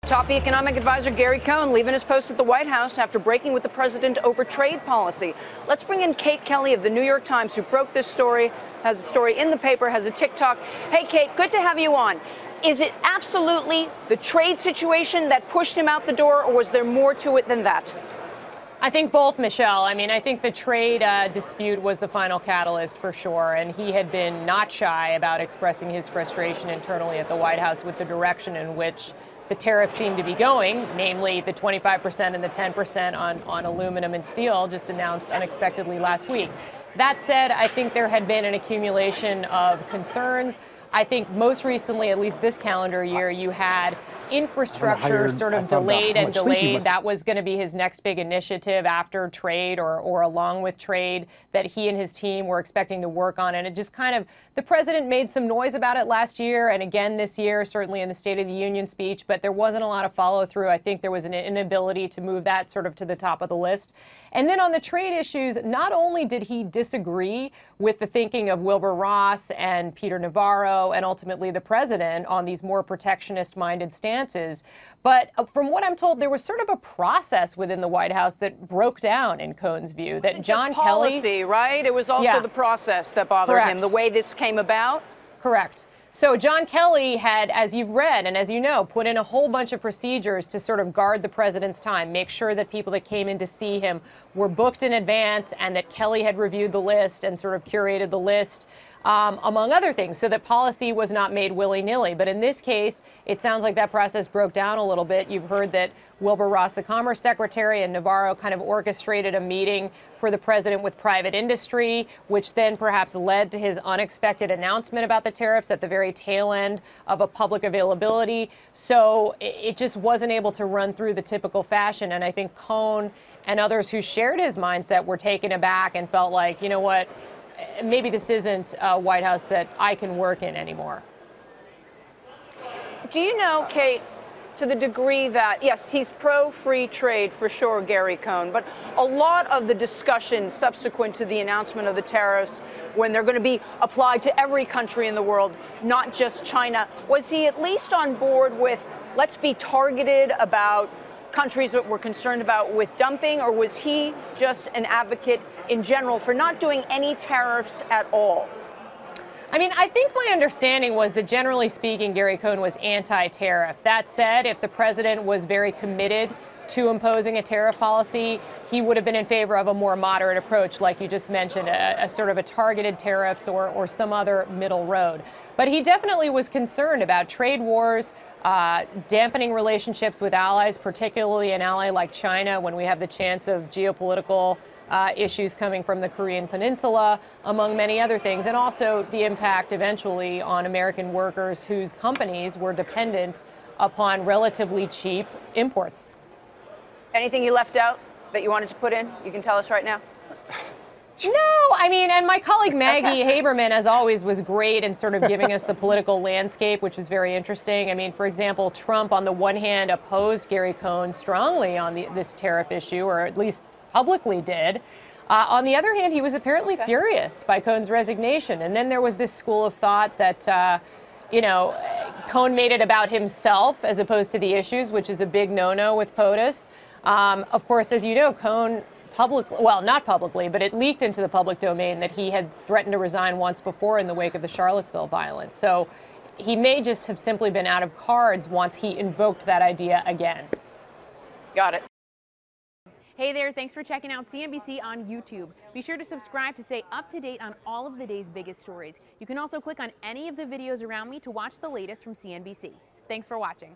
Top economic advisor Gary Cohn leaving his post at the White House after breaking with the president over trade policy. Let's bring in Kate Kelly of the New York Times, who broke this story, has a story in the paper, has a TikTok. Hey, Kate, good to have you on. Is it absolutely the trade situation that pushed him out the door, or was there more to it than that? I think both, Michelle. I mean, I think the trade dispute was the final catalyst for sure, and he had been not shy about expressing his frustration internally at the White House with the direction in which the tariffs seem to be going, namely the 25% and the 10% on aluminum and steel, just announced unexpectedly last week. That said, I think there had been an accumulation of concerns. I think most recently, at least this calendar year, you had infrastructure sort of delayed and delayed. That was going to be his next big initiative after trade or along with trade that he and his team were expecting to work on. And it just kind of, the president made some noise about it last year and again this year, certainly in the State of the Union speech, but there wasn't a lot of follow through. I think there was an inability to move that sort of to the top of the list. And then on the trade issues, not only did he disagree with the thinking of Wilbur Ross and Peter Navarro and ultimately the president on these more protectionist-minded stances, but from what I'm told, there was sort of a process within the White House that broke down, in Cohn's view, that John policy, Kelly, right? It was also the process that bothered him, the way this came about. Correct. So John Kelly had, as you've read and as you know, put in a whole bunch of procedures to sort of guard the president's time, make sure that people that came in to see him were booked in advance and that Kelly had reviewed the list and sort of curated the list, among other things, so that policy was not made willy-nilly. But in this case, it sounds like that process broke down a little bit. You've heard that Wilbur Ross, the Commerce Secretary, and Navarro kind of orchestrated a meeting for the president with private industry, which then perhaps led to his unexpected announcement about the tariffs at the very tail end of a public availability. So it just wasn't able to run through the typical fashion. And I think Cohn and others who shared his mindset were taken aback and felt like, you know what, maybe this isn't a White House that I can work in anymore. Do you know, Kate, to the degree that, yes, he's pro-free trade for sure, Gary Cohn, but a lot of the discussion subsequent to the announcement of the tariffs, when they're going to be applied to every country in the world, not just China, was he at least on board with, let's be targeted about countries that we're concerned about with dumping, or was he just an advocate in general for not doing any tariffs at all? I mean, I think my understanding was that generally speaking, Gary Cohn was anti-tariff. That said, if the president was very committed to imposing a tariff policy, he would have been in favor of a more moderate approach, like you just mentioned, a sort of a targeted tariffs or some other middle road. But he definitely was concerned about trade wars, dampening relationships with allies, particularly an ally like China, when we have the chance of geopolitical issues coming from the Korean Peninsula, among many other things, and also the impact eventually on American workers whose companies were dependent upon relatively cheap imports. Anything you left out that you wanted to put in? You can tell us right now. No, I mean, and my colleague Maggie Haberman, as always, was great in sort of giving us the political landscape, which was very interesting. I mean, for example, Trump, on the one hand, opposed Gary Cohn strongly on this tariff issue, or at least publicly did. On the other hand, he was apparently furious by Cohn's resignation. And then there was this school of thought that, you know, Cohn made it about himself as opposed to the issues, which is a big no-no with POTUS. Of course, as you know, Cohn well, not publicly, but it leaked into the public domain that he had threatened to resign once before in the wake of the Charlottesville violence. So he may just have simply been out of cards once he invoked that idea again. Got it. Hey there, thanks for checking out CNBC on YouTube. Be sure to subscribe to stay up to date on all of the day's biggest stories. You can also click on any of the videos around me to watch the latest from CNBC. Thanks for watching.